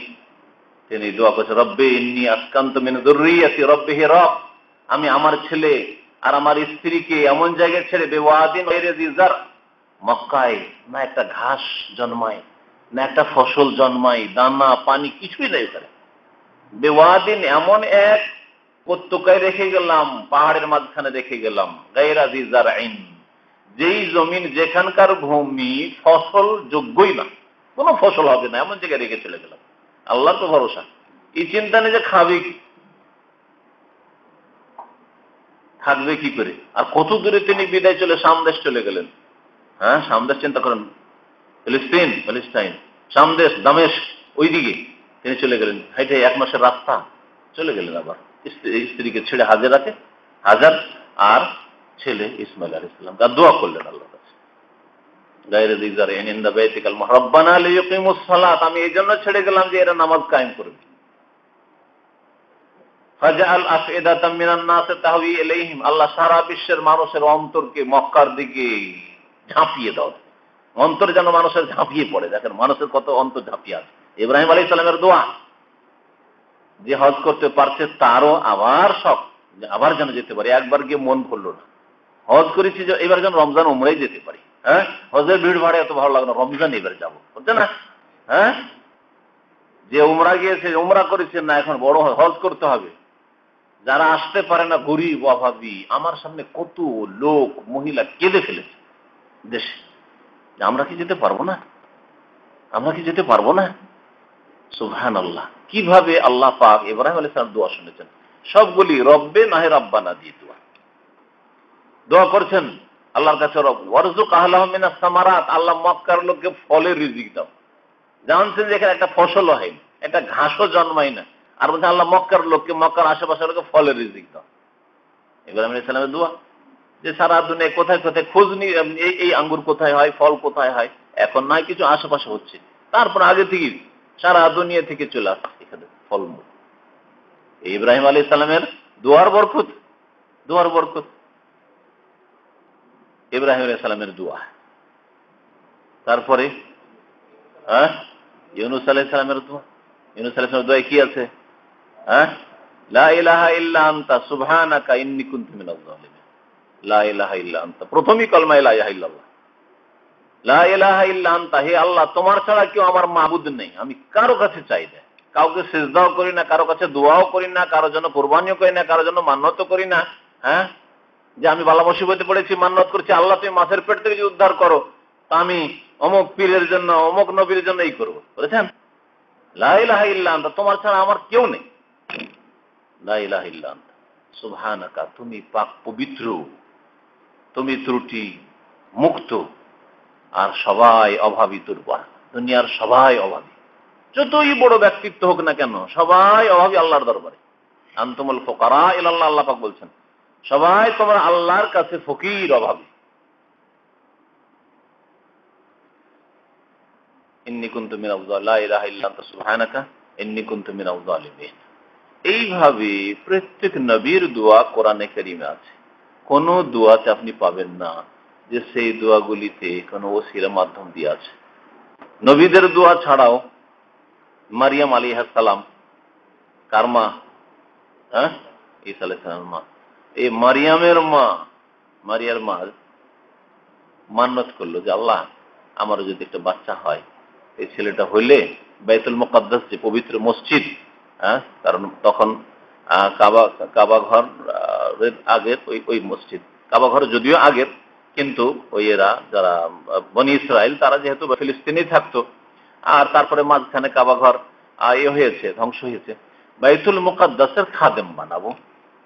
তিনি দোয়া করছেন, রব্বি ইন্নী আসকানতু মিন যুররিয়াতি, রব্বি হে রব, আমি আমার ছেলে আর আমার স্ত্রীকে এমন জায়গায় ছেড়ে, বেওয়াদিন গায়রি যি জার, মক্কায় না একটা ঘাস জন্মায়, না একটা ফসল জন্মায়, দানা পানি কিছুই নাই ওখানে। বেওয়াদিন এমন এক উপত্যকায় রেখে গেলাম, পাহাড়ের মাঝখানে রেখে গেলাম, গায়রা যি জারইন, যেই জমিন, যেখানকার ভূমি ফসল যোগ্যই না, কোনো ফসল হবে না, এমন জায়গায় রেখে চলে গেলাম। আল্লাহর তো ভরসা, এই চিন্তা নেই যে খাবে কি, থাকবে কি করে। আর কত দূরে তিনি বিদায় চলে সামদেশ চলে গেলেন। সামদেশ চিন্তা করেন, প্যালেস্টাইন, সামদেশ, দামেস্ক, ওইদিকে তিনি চলে গেলেন, হাইটে 1 মাসের রাস্তা চলে গেলেন। আবার স্ত্রীকে ছেড়ে হাজার আর ছেলে ইসমাইল আলাইহিস সালাম দোয়া করলেন আল্লাহর কাছে, গায়রে যি জারইন ইনদা বাইতিকাল মুহাররাম রব্বানা লিইয়ুকিমুস সালাত, আমি এই জন্য ছেড়ে গেলাম যে এরা নামাজ কায়েম করবে। ফাজআল আফইদাতাম মিনান নাস তাহওয়ি ইলাইহিম, আল্লাহ সারা বিশ্বের মানুষের অন্তরকে মক্কার দিকে ঝাঁপিয়ে দাও, অন্তর যেন মানুষের ঝাঁপিয়ে পড়ে। দেখেন মানুষের কত অন্তর ঝাঁপিয়ে আছে। ইব্রাহিম আলাইহিস সালামের দোয়া, যে হজ করতে পারছে তারও আবার শখ, আবার যেন যেতে পারি, একবার গিয়ে মন ভরলো না, হজ করেছি যে এবার যেন রমজান উমরাই যেতে পারি। হজের ভিড় ভাড়ে এত ভালো লাগলো, রমজান এবার যাবো, হচ্ছে না? যে উমরা গিয়েছে, উমরা করেছে না, এখন বড় হজ করতে হবে। যারা আসতে পারে না, গরিব অভাবী, আমার সামনে কত লোক মহিলা কেঁদে ফেলেছে দেশে, আমরা কি যেতে পারবো না, আমরা কি যেতে পারবো না। সুবহানাল্লাহ, কিভাবে আল্লাহ পাক ইব্রাহিম আলাইহিস সালাম দোয়া শুনেছেন। সবগুলি রব্বে নাহে রাব্বানা দিয়ে দোয়া করছেন আল্লাহর কাছে। রব ওয়ারযুক আহলাহুম মিনাস সামারাত, আল্লাহ মক্কার লোককে ফলের রিজিক দাও। জানছেন যে এখানে একটা ফসলও হয় না, একটা ঘাসও জন্মায় না, আর বলছেন আল্লাহ মক্কার লোককে, মক্কার আশেপাশের লোককে ফলের রিজিক দাও। ইব্রাহিম আলাইহিস সালামের দোয়া, যে সারা দুনিয়ায় কোথায় কোথায় খোঁজ নিয়ে এই আঙ্গুর কোথায় হয়, ফল কোথায় হয়, এখন নয় কিছু আশেপাশে হচ্ছে, তারপর আগে থেকে সারা দুনিয়া থেকে চলে আসছে এখানে ফলমূল। ইব্রাহিম আলাইহিস সালামের দোয়ার বরকত, দোয়ার বরকত। ইব্রাহিম আলাইহিস সালামের দোয়া, তারপরে ইউনূস আলাইহিস সালামের দোয়া। ইউনূস আলাইহিস সালামের দোয়ায় কি আছে? লা ইলাহা ইল্লা আনতা সুবহানাকা ইন্নী কুনতু মিনাজ জালিমিন। লা ইলাহা ইল্লা আনতা, প্রথমই কলমা লা ইলাহা ইল্লাল্লাহ, লা ইলাহা ইল্লা আনতা, হে আল্লাহ তোমার ছাড়া কেউ আমার মাবুদ নেই, আমি কারো কাছে চাই না, কাউকে সিজদাও করি না, কারো কাছে দোয়াও করি না, কারো জন্য কুরবানিও করি না, কারো জন্য মান্নত করি না, যে আমি বালা মুসিবতে পড়েছি, মান্নত করছি আল্লাহ তুমি মাছের পেট থেকে যদি উদ্ধার করো তা আমি অমুক পীরের জন্য অমুক নবীর জন্য এই করবো, বলেছেন? লা ইলাহা ইল্লা আনতা, তোমার ছাড়া আমার কেউ নেই। লা ইলাহা ইল্লা আনতা সুবহানাকা, তুমি পাক পবিত্র, তুমি ত্রুটি মুক্ত, আর সবাই অভাবী দুর্বল, দুনিয়ার সবাই অভাবী, যতই বড় ব্যক্তিত্ব হোক না কেন সবাই অভাবী আল্লাহর দরবারে। আনতুমুল ফুকারা ইলাল্লাহ, আল্লাহ পাক বলছেন সবাই তোমরা আল্লাহর কাছে ফকির, অভাবী। ইন্নী কুনতু মিনাজ জালিমিন, লা ইলাহা ইল্লা আনতা সুবহানাকা ইন্নী কুনতু মিনাজ জালিমিন। এইভাবে প্রত্যেক নবীর দোয়া কোরআনে কারিমে আছে। কোন দোয়াতে আপনি পাবেন না যে সেই দোয়াগুলিতে কোন ওসিলার মাধ্যম দিয়ে আছে। নবীদের দোয়া ছাড়াও মারিয়াম আলাইহিস সালাম, কার মা? ঈসা আলাইহিস সালামের মা। এই মারিয়ামের মা, মারিয়ার মা মান্নত করলো যে আল্লাহ আমারও যদি একটা বাচ্চা হয়, এই ছেলেটা হইলে বাইতুল মুকাদ্দাস যে পবিত্র মসজিদ, কারণ তখন কাবা ঘর আগের ওই মসজিদ, কাবা ঘর যদিও আগের, কিন্তু ওই এরা যারা বনি ইসরায়েল তারা যেহেতু ফিলিস্তিনেই থাকতো, আর তারপরে মাঝখানে কাবা ঘর হয়েছে, ধ্বংস হয়েছে, বাইতুল মুকাদ্দাসের খাদেম বানাবো,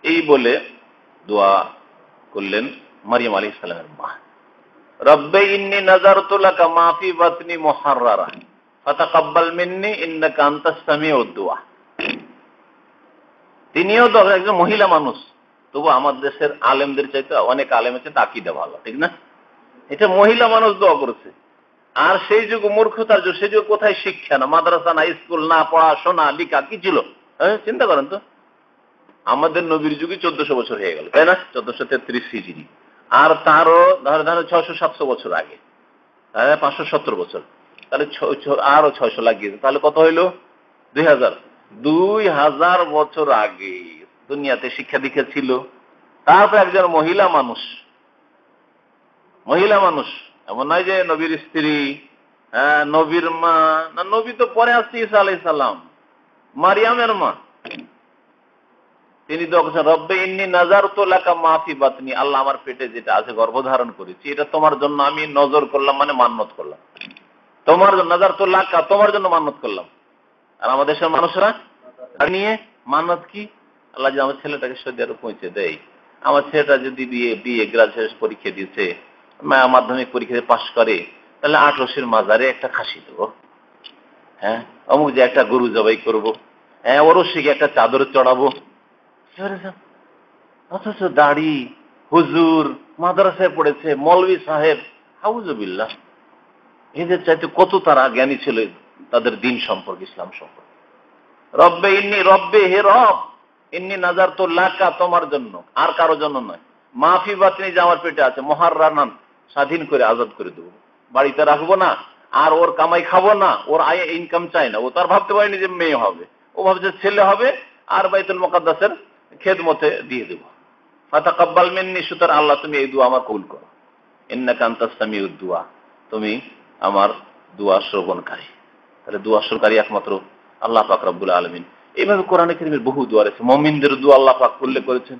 এই বলে দোয়া করলেন মারিয়াম আলাইহিস সালামের মা। রব্বে ইন্নী নাযারতু লাকা মা ফি বাতনি মুহাররারা ফাতাকাব্বাল মিন্নী ইন্নাকা আনতাস সামিউদ দুআ। তিনিও তো একজন মহিলা মানুষ, তবু আমাদের দেশের আলেমদের চাইতে অনেক আলেমের চাইতে আকীদা ভালো, ঠিক না? এটা মহিলা মানুষ দোয়া করেছে। আর সেই যুগ মূর্খতার যুগ, সেই যুগ কোথায় শিক্ষা না, মাদ্রাসা না, স্কুল না, পড়াশোনা লিখা কি ছিল? চিন্তা করেন তো, আমাদের নবীর যুগে 1400 বছর হয়ে গেল, তাই না? 1433 হিজরি, আর তারও ধরে 600-700 বছর আগে, 570 বছর, তাহলে আরো 600 লাগিয়েছে, তাহলে কত হইলো? 2000 বছর আগে দুনিয়াতে শিক্ষা দীক্ষা ছিল। তারপর একজন মহিলা মানুষ, এমন নয় যে নবীর স্ত্রী, নবীর মা না, নবী তো পরে আসছে ঈসা আলাইহিস সালাম, মারিয়ামের মা, তিনি তো রব্বে ইন্নী নাযারতু লাকা মা ফি বাতনি, আল্লাহ আমার পেটে যেটা আছে, গর্ভধারণ করেছি, এটা তোমার জন্য আমি নজর করলাম, মানে মান্নত করলাম, তোমার জন্য নাযারতু লাকা, তোমার জন্য মান্নত করলাম। আর আমাদের দেশের মানুষরা নিয়ে মান্নত কি? আল্লাহ যে আমার ছেলেটাকে সৌদি আরব পৌঁছে দেয়, আমার ছেলেটা যদি বিএ গ্রাজুয়েশন পরীক্ষা দিয়েছে, মাধ্যমিক পরীক্ষা পাশ করে, তাহলে 8 রশির মাজারে একটা খাসি দেবো, অমুক যে একটা গরু জবাই করবো, ওরশিকে একটা চাদর চড়াবো। অথচ দাড়ি, হুজুর, মাদ্রাসায় পড়েছে, মৌলভী সাহেব, আউযুবিল্লাহ, এদের চাইতে কত তারা জ্ঞানী ছিল তাদের দিন সম্পর্কে, ইসলাম সম্পর্কে। রব্বে হে রব ইন্নী নাযারতু লাকা, তোমার জন্য, আর কারো জন্য নয়, মাফি বাতনি, যে আমার পেটে আছে, মুহাররানান, স্বাধীন করে আজাদ করে দেবো, বাড়িতে রাখবো না, আর ওর কামাই খাবো না, ওর আয় ইনকাম চাই না। ও তার ভাবতে পারেনি যে মেয়ে হবে, ও ভাবছে ছেলে হবে, আর বাইতুল মুকাদ্দাসের খেদমতে দিয়ে দেবো। ফাতাকাব্বাল মিন্নী, সুতরাং আল্লাহ তুমি এই দোয়া আমার কবুল করো, ইন্নাকা আনতাস সামিউদ দুআ, তুমি আমার দোয়া শ্রবণকারী। তাহলে দোয়া শ্রবণকারী একমাত্র আল্লাহ পাক রব্বুল আলামিন। এইভাবে কোরআনে কারীমের বহু দোয়া আছে, মুমিনদের দোয়া আল্লাহ পাক উল্লেখ করেছেন।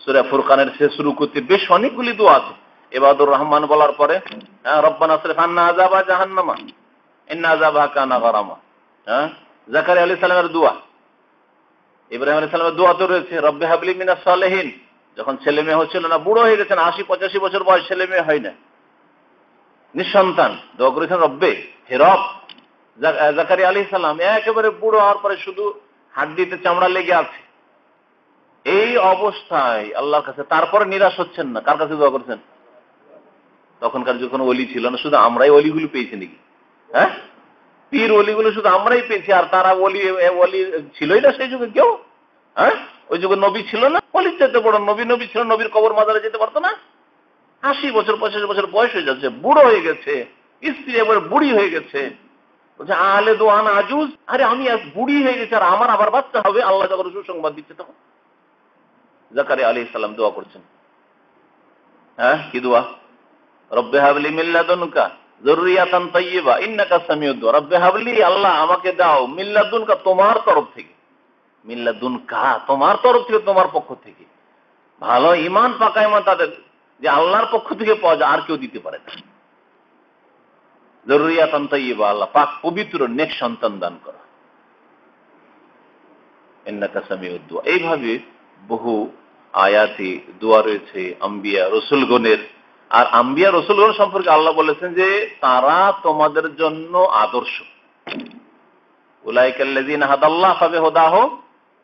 সূরা ফুরকানের শেষ রুকুতে বেশ অনেকগুলি দোয়া আছে। ইবাদুর রহমান বলার পরে রব্বানা আসরিফ আন্না আযাবা জাহান্নামা ইন্না আযাবাহা কানা গারামা। জাকারিয়া আলাইহিস সালামের দোয়া, ইব্রাহিম আলাইহিস সালামের দোয়া তো রয়েছে, রব্বি হাবলি মিনাস সালিহিন, যখন ছেলে মেয়ে হচ্ছিল না, বুড়ো হয়ে গেছেন, 80-85 বছর বয়স, ছেলে মেয়ে হয় না, নিঃসন্তান, দোয়া করেছেন রব্বে হে রব। জাকারিয়া আলাইহিস সালাম একেবারে বুড়ো হওয়ার পরে শুধু হাড্ডিতে চামড়া লেগে আছে, এই অবস্থায় আল্লাহর কাছে, তারপরে নিরাশ হচ্ছেন না, কার কাছে দোয়া করছেন? তখনকার যখন ওলি ছিল না, শুধু আমরাই ওলিগুলো পেয়েছি নাকি? পীর ওলিগুলো শুধু আমরাই পেয়েছি, আর তারা ওলি ছিলই না সেই যুগে কেউ। ওই যুগে নবী ছিল না, ওলির চাইতে বড় নবী ছিল, নবীর কবর মাজারে যেতে পারতো না। 80 বছর 85 বছর বয়স হয়ে যাচ্ছে, বুড়ো হয়ে গেছে, স্ত্রী এবার বুড়ি হয়ে গেছে, বলছে আলে দোয়ান আজুজ, আরে আমি বুড়ি হয়ে গেছে আর আমার আবার বাচ্চা হবে, আল্লাহ যখন সুসংবাদ দিচ্ছে তখন জাকারিয়া আলাইহিস সালাম দোয়া করছেন। কি দোয়া? রব্বে হাবলি মিন লাদুনকা যুররিয়াতান তাইয়্যিবা ইন্নাকা সামিউদ দুআ। রব্বে হাবলি, আল্লাহ আমাকে দাও, মিন লাদুনকা, তোমার তরফ থেকে, মিন লাদুনকা তোমার তরফ থেকে, তোমার পক্ষ থেকে, ভালো ঈমান, পাকা ঈমান তাদের যে আল্লাহর পক্ষ থেকে পাওয়া যায়, আর কেউ দিতে পারে না। যুররিয়াতান তাইয়্যিবা, আল্লাহ পাক পবিত্র নেক সন্তান দান করা। ইন্নাকা সামিউদ দুআ। এইভাবে বহু আয়াতি দোয়া রয়েছে আম্বিয়া রসুলগণের। আর আম্বিয়া রসুলগণ সম্পর্কে আল্লাহ বলেছেন যে তারা তোমাদের জন্য আদর্শ। উলাইকাল্লাযীনা হাদাল্লাহ ফাবিহুদাহু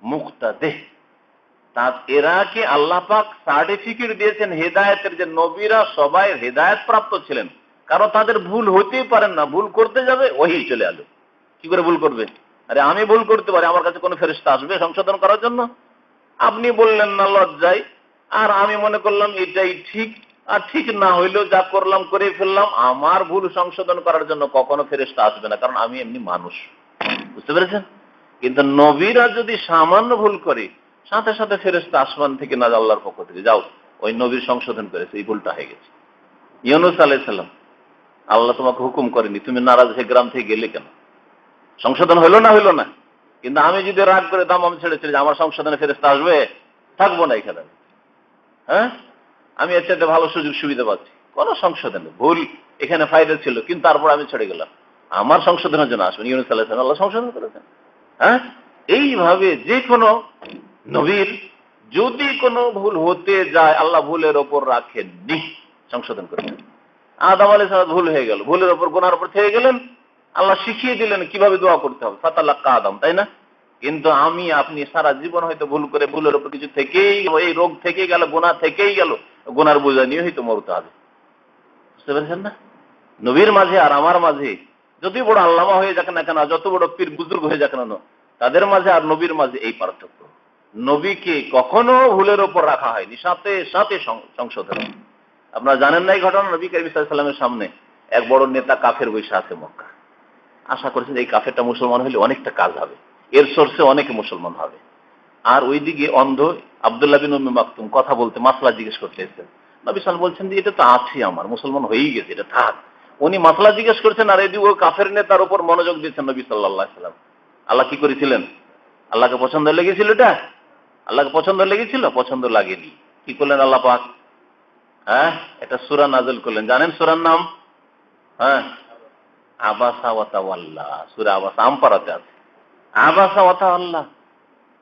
মুক্তাদিহ। তা এরা কি আল্লাহ পাক সার্টিফিকেট দিয়েছেন হেদায়েতের, যে নবীরা সবাই হেদায়েত প্রাপ্ত ছিলেন। কারণ তাদের ভুল হতেই পারেন না, ভুল করতে যাবে ওহী চলে এলো, কি করে ভুল করবে? আরে আমি ভুল করতে পারি, আমার কাছে কোনো ফেরেশতা আসবে সংশোধন করার জন্য? আপনি বললেন না লজ্জায়, আর আমি মনে করলাম এটাই ঠিক, আর ঠিক না হইলেও যা করলাম করে ফেললাম। আমার ভুল সংশোধন করার জন্য কখনো ফেরেশতা আসবে না, কারণ আমি এমনি মানুষ। বুঝতে পেরেছেন? কিন্তু নবীরা যদি সামান্য ভুল করে, সাথে সাথে ফেরেশতা আসমান থেকে না, আল্লাহর পক্ষ থেকে, যাও ওই নবীর সংশোধন করেছে, এই ভুলটা হয়ে গেছে। ইউনূস আলাইহিস সালাম, আল্লাহ তোমাকে হুকুম করেনি, তুমি নারাজ হয়ে গ্রাম থেকে গেলে কেন? সংশোধন হইলো না? হইলো না। কিন্তু আমি যদি রাগ করে দাম আমি ছেড়ে ছেড়ে আমার সংশোধনে ফেরেশতা আসবে? থাকবো না এখানে। হ্যাঁ, আমি এর চাইতে ভালো সুযোগ সুবিধা পাচ্ছি, কোনো সংশোধন নেই। ভুল এখানে ফায়দা ছিল, কিন্তু তারপর আমি ছেড়ে গেলাম, আমার সংশোধনের জন্য আসবেন। ইউনূস আলাইহিস সালাম আল্লাহ সংশোধন করেছেন। হ্যাঁ, এইভাবে যে কোনো নবীর যদি কোনো ভুল হতে যায়, আল্লাহ ভুলের ওপর রাখেননি, সংশোধন করেছেন। আদম আলাইহিস সালাম ভুল হয়ে গেল, ভুলের ওপর গুনার উপর থেকে গেলেন, আল্লাহ শিখিয়ে দিলেন কিভাবে দোয়া করতে হবে, ফাতালাক্কা আদম, তাই না? কিন্তু আমি আপনি সারা জীবন হয়তো ভুল করে, ভুলের উপর কিছু থেকেই, এই রোগ থেকে গেল, গুনাহ থেকেই গেল, গুনার বোঝা নিয়ে হয়তো মরতে হবে। বুঝতে পেরেছেন না? নবীর মাঝে আর আমার মাঝে যদি বড় আল্লামা হয়ে যাক না কেন, যত বড় পীর বুজুর্গ হয়ে যাক না কেন, তাদের মাঝে আর নবীর মাঝে এই পার্থক্য। নবীকে কখনো ভুলের ওপর রাখা হয়নি, সাথে সাথে সংশোধন। আপনারা জানেন না এই ঘটনা? নবী করিম সাল্লাল্লাহু আলাইহি ওয়াসাল্লামের সামনে এক বড় নেতা কাফের বসে আছে মক্কা। আশা করছেন এই কাফেরটা মুসলমান হলে অনেকটা কাজ হবে, এর সোর্সে অনেকে মুসলমান হবে। আর ওইদিকে অন্ধ আব্দুল্লাহ বিন উম্মে মাকতুম কথা বলতে, মাসলা জিজ্ঞেস করতে এসেছেন। নবী সাল্লাল্লাহু আলাইহি ওয়াসাল্লাম বলছেন যে এটা তো আছে, আমার মুসলমান হয়েই গেছে, এটা থাক। উনি মাসলা জিজ্ঞেস করছেন, আর এদিকে ওই কাফের নেতার উপর মনোযোগ দিচ্ছেন নবী সাল্লাল্লাহু আলাইহি ওয়াসাল্লাম। আল্লাহ কি করেছিলেন? আল্লাহকে পছন্দ লেগেছিল এটা? আল্লাহকে পছন্দ লেগেছিল? পছন্দ লাগেনি। কি করলেন আল্লাহ পাক? হ্যাঁ, এটা সূরা নাযিল করলেন। জানেন সূরার নাম? হ্যাঁ, আবাসা ওয়া তাওয়াল্লা। সূরা আবাসা, আমপারাতে আছে। আবাসা ওয়া তাওয়াল্লা,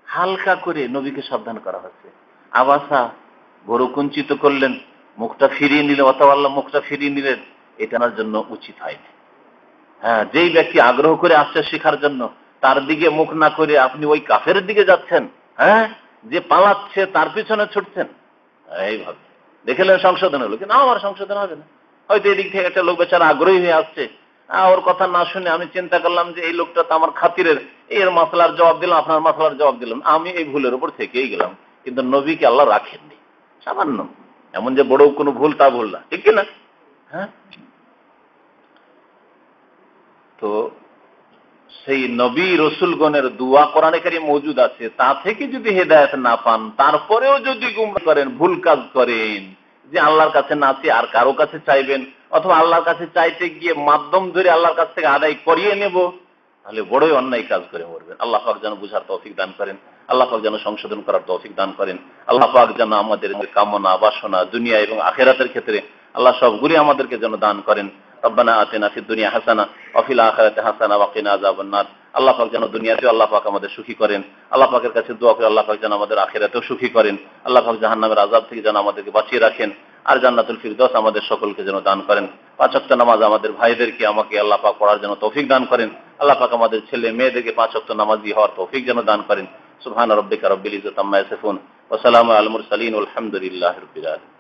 হালকা করে নবীকে সাবধান করা হচ্ছে। আবাসা, বড় কুঞ্চিত করলেন, মুখটা ফিরিয়ে নিলেন, ওয়া তাওয়াল্লা, মুখটা ফিরিয়ে নিলেন। এটা আমার জন্য উচিত হয়নি। হ্যাঁ, যেই ব্যক্তি আগ্রহ করে আসছে শেখার জন্য, তার দিকে মুখ না করে আপনি ওই কাফের দিকে যাচ্ছেন। হ্যাঁ, যে পালাচ্ছে তার পিছনে ছুটছেন। এইভাবে দেখলেন সংশোধন হলো, কিন্তু আমার সংশোধন হবে না। হয়তো এদিক থেকে একটা লোক বেচারা আগ্রহী হয়ে আসছে, ওর কথা না শুনে আমি চিন্তা করলাম যে এই লোকটা তো আমার খাতিরের, এর মাসলার জবাব দিলাম, আপনার মাসলার জবাব দিলাম, আমি এই ভুলের উপর থেকেই গেলাম। কিন্তু নবীকে আল্লাহ রাখেননি, সামান্য এমন যে বড় কোনো ভুল, তা ভুল না, ঠিক না? হ্যাঁ, তো সেই নবী রসুলগণের দোয়া কোরআনে কারিমে মওজুদ আছে। তা থেকে যদি হেদায়েত না পান, তারপরেও যদি গুমরাহ করেন, ভুল কাজ করেন, যে আল্লাহর কাছে না চেয়ে আর কারো কাছে চাইবেন, অথবা আল্লাহর কাছে চাইতে গিয়ে মাধ্যম ধরে আল্লাহর কাছ থেকে আদায় করিয়ে নেব, তাহলে বড়ই অন্যায় কাজ করে মরবেন। আল্লাহ পাক যেন বুঝার তৌফিক দান করেন, আল্লাহ পাক যেন সংশোধন করার তৌফিক দান করেন, আল্লাহ পাক যেন আমাদের কামনা বাসনা দুনিয়া এবং আখিরাতের ক্ষেত্রে আল্লাহ সবগুলি আমাদেরকে যেন দান করেন। রব্বানা আতিনা ফিদ দুনিয়া হাসানা ওয়া ফিল আখিরাতি হাসানা ওয়া কিনা আযাবান নার। আল্লাহ পাক যেন দুনিয়াতেও আল্লাহ পাক আমাদের সুখী করেন। আল্লাহ পাকের কাছে দোয়া করে আল্লাহ পাক যেন আমাদের আখিরাতেও সুখী করেন। আল্লাহ পাক জাহান্নামের আযাব থেকে যেন আমাদেরকে বাঁচিয়ে রাখেন, আর জান্নাতুল ফিরদৌস আমাদের সকলকে যেন দান করেন। 5 ওয়াক্ত নামাজ আমাদের ভাইদেরকে আমাকে আল্লাহ পাক পড়ার জন্য তৌফিক দান করেন। আল্লাহ পাক আমাদের ছেলে মেয়েদেরকে 5 ওয়াক্ত নামাজি হওয়ার তৌফিক যেন দান করেন। সুবহান রাব্বিকা রাব্বিল ইজ্জাতি আম্মা ইয়াসিফুন ওয়া সালামু আলাল মুরসালিন ওয়াল হামদুলিল্লাহি রাব্বিল আলামিন।